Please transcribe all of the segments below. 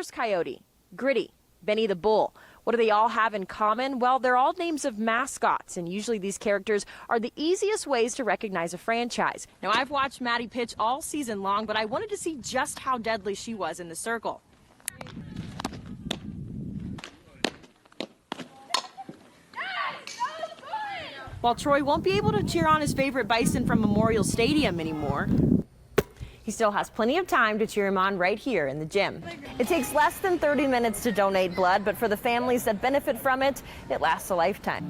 first coyote, Gritty, Benny the Bull. What do they all have in common? Well, they're all names of mascots, and usually these characters are the easiest ways to recognize a franchise. Now, I've watched Maddie pitch all season long, but I wanted to see just how deadly she was in the circle. While Troy won't be able to cheer on his favorite Bison from Memorial Stadium anymore, he still has plenty of time to cheer him on right here in the gym. It takes less than 30 minutes to donate blood, but for the families that benefit from it, it lasts a lifetime.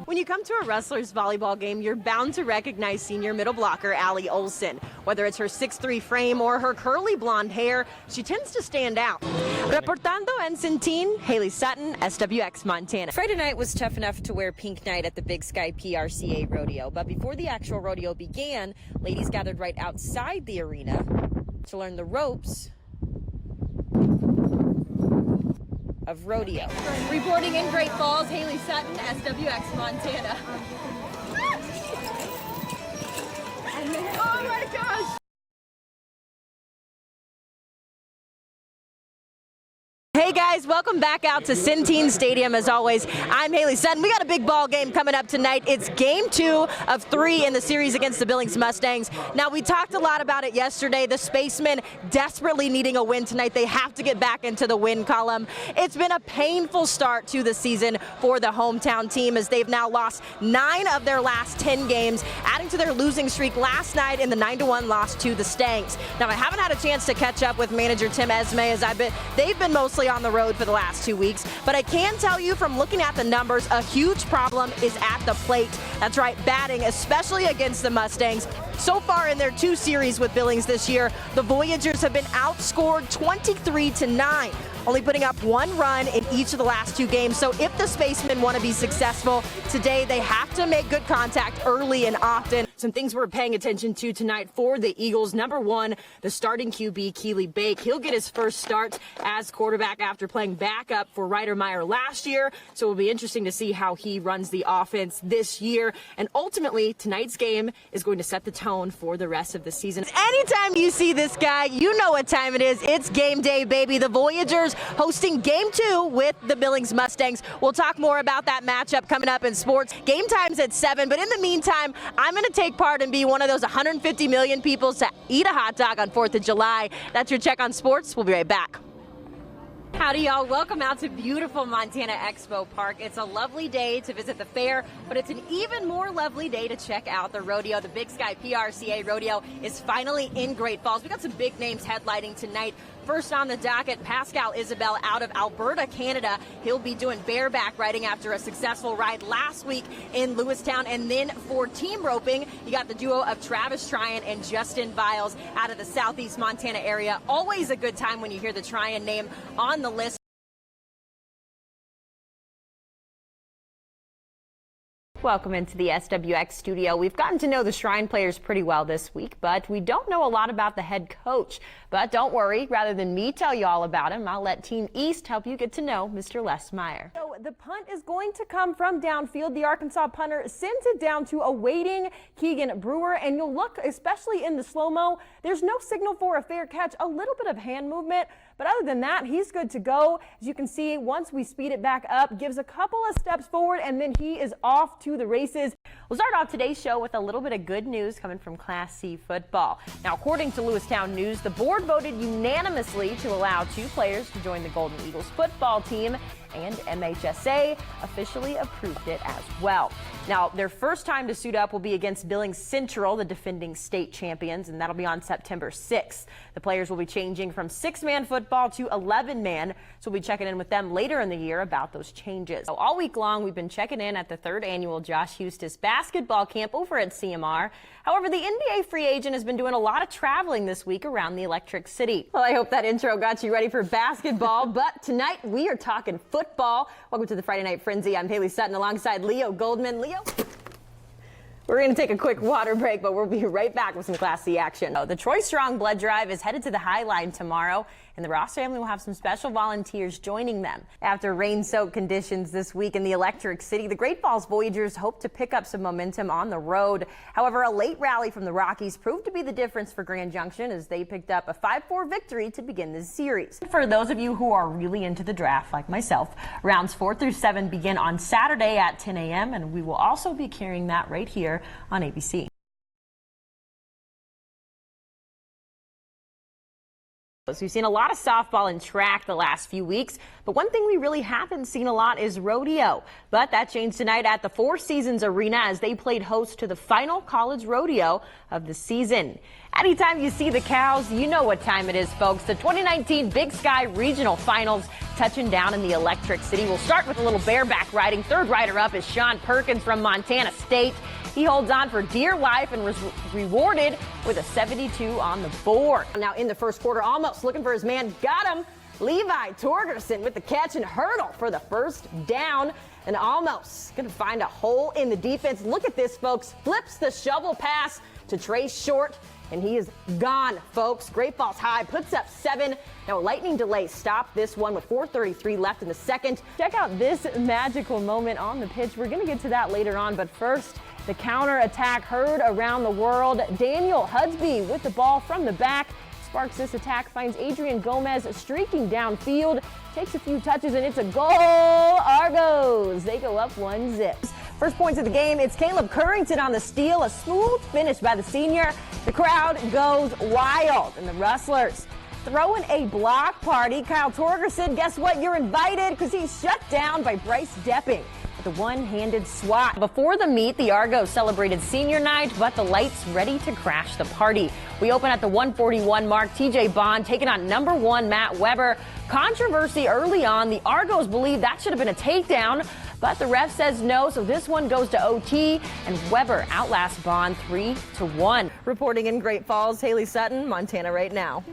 When you come to a Rustlers volleyball game, you're bound to recognize senior middle blocker Allie Olson. Whether it's her 6'3" frame or her curly blonde hair, she tends to stand out. Reportando en Centene, Hailey Sutton, SWX Montana. Friday night was tough enough to wear pink night at the Big Sky PRCA rodeo, but before the actual rodeo began, ladies gathered right outside the arena to learn the ropes of rodeo. Reporting in Great Falls, Hailey Sutton, SWX Montana. Oh my gosh! Hey guys, welcome back out to Centene Stadium. As always, I'm Hailey Sutton. We got a big ball game coming up tonight. It's game 2 of 3 in the series against the Billings Mustangs. Now, we talked a lot about it yesterday. The Spacemen desperately needing a win tonight. They have to get back into the win column. It's been a painful start to the season for the hometown team as they've now lost 9 of their last 10 games, adding to their losing streak last night in the 9-1 loss to the Stangs. Now, I haven't had a chance to catch up with manager Tim Esme as they've been mostly on the road for the last 2 weeks, but I can tell you from looking at the numbers, a huge problem is at the plate. That's right, batting, especially against the Mustangs. So far in their 2 series with Billings this year, the Voyagers have been outscored 23-9, only putting up 1 run in each of the last 2 games. So if the Spacemen want to be successful today, they have to make good contact early and often. Some things we're paying attention to tonight for the Eagles. Number 1, the starting QB, Keely Bake. He'll get his first start as quarterback after playing backup for Ryder Meyer last year. So it'll be interesting to see how he runs the offense this year. And ultimately, tonight's game is going to set the tone for the rest of the season. Anytime you see this guy, you know what time it is. It's game day, baby. The Voyagers hosting game 2 with the Billings Mustangs. We'll talk more about that matchup coming up in sports. Game time's at 7, but in the meantime, I'm going to take part and be one of those 150 million people to eat a hot dog on 4th of July. That's your check on sports. We'll be right back. Howdy, y'all. Welcome out to beautiful Montana Expo Park. It's a lovely day to visit the fair, but it's an even more lovely day to check out the rodeo. The Big Sky PRCA Rodeo is finally in Great Falls. We got some big names headlining tonight. First on the docket, Pascal Isabel out of Alberta, Canada. He'll be doing bareback riding after a successful ride last week in Lewistown. And then for team roping, you got the duo of Travis Tryon and Justin Viles out of the Southeast Montana area. Always a good time when you hear the Tryon name on the list. Welcome into the SWX studio. We've gotten to know the Shrine players pretty well this week, but we don't know a lot about the head coach. But don't worry, rather than me tell you all about him, I'll let Team East help you get to know Mr. Les Meyer. So the punt is going to come from downfield. The Arkansas punter sends it down to awaiting Keegan Brewer, and you'll look, especially in the slow-mo, there's no signal for a fair catch, a little bit of hand movement, but other than that, he's good to go. As you can see, once we speed it back up, gives a couple of steps forward, and then he is off to the races. We'll start off today's show with a little bit of good news coming from Class C football. Now, according to Lewistown News, the board voted unanimously to allow 2 players to join the Golden Eagles football team, and MHSA officially approved it as well. Now, their first time to suit up will be against Billings Central, the defending state champions, and that'll be on September 6th. The players will be changing from 6-man football to 11-man, so we'll be checking in with them later in the year about those changes. So all week long, we've been checking in at the 3rd annual Josh Hustis basketball camp over at CMR. However, the NBA free agent has been doing a lot of traveling this week around the Electric City. Well, I hope that intro got you ready for basketball, but tonight we are talking football. Welcome to the Friday Night Frenzy. I'm Hailey Sutton alongside Leo Goldman. Leo, we're going to take a quick water break, but we'll be right back with some Class C action. The Troy Strong Blood Drive is headed to the High Line tomorrow, and the Ross family will have some special volunteers joining them. After rain-soaked conditions this week in the Electric City, the Great Falls Voyagers hope to pick up some momentum on the road. However, a late rally from the Rockies proved to be the difference for Grand Junction as they picked up a 5-4 victory to begin this series. For those of you who are really into the draft, like myself, rounds 4 through 7 begin on Saturday at 10 a.m. and we will also be carrying that right here on ABC. So we've seen a lot of softball and track the last few weeks, but one thing we really haven't seen a lot is rodeo. But that changed tonight at the Four Seasons Arena as they played host to the final college rodeo of the season. Anytime you see the cows, you know what time it is, folks. The 2019 Big Sky Regional Finals touching down in the Electric City. We'll start with a little bareback riding. Third rider up is Sean Perkins from Montana State. He holds on for dear life and was rewarded with a 72 on the board. Now in the first quarter, almost looking for his man, got him. Levi Torgerson with the catch and hurdle for the first down. And almost going to find a hole in the defense. Look at this, folks. Flips the shovel pass to Trey Short, and he is gone, folks. Great Falls High puts up 7. Now a lightning delay stopped this one with 4:33 left in the second. Check out this magical moment on the pitch. We're going to get to that later on, but first, the counter attack heard around the world. Daniel Hudsby with the ball from the back. Sparks this attack, finds Adrian Gomez streaking downfield. Takes a few touches and it's a goal. Argos, they go up 1-0. First points of the game, it's Caleb Currington on the steal. A smooth finish by the senior. The crowd goes wild and the Rustlers throwing a block party. Kyle Torgerson, guess what? You're invited because he's shut down by Bryce Depping. The one-handed swat. Before the meet, the Argos celebrated senior night, but the lights ready to crash the party. We open at the 141 mark. TJ Bond taking on number 1 Matt Weber. Controversy early on. The Argos believe that should have been a takedown, but the ref says no, so this one goes to OT, and Weber outlasts Bond 3-1. Reporting in Great Falls, Hailey Sutton, Montana Right Now.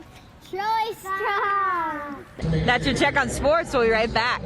Troy Strong. That's your check on sports. We'll be right back.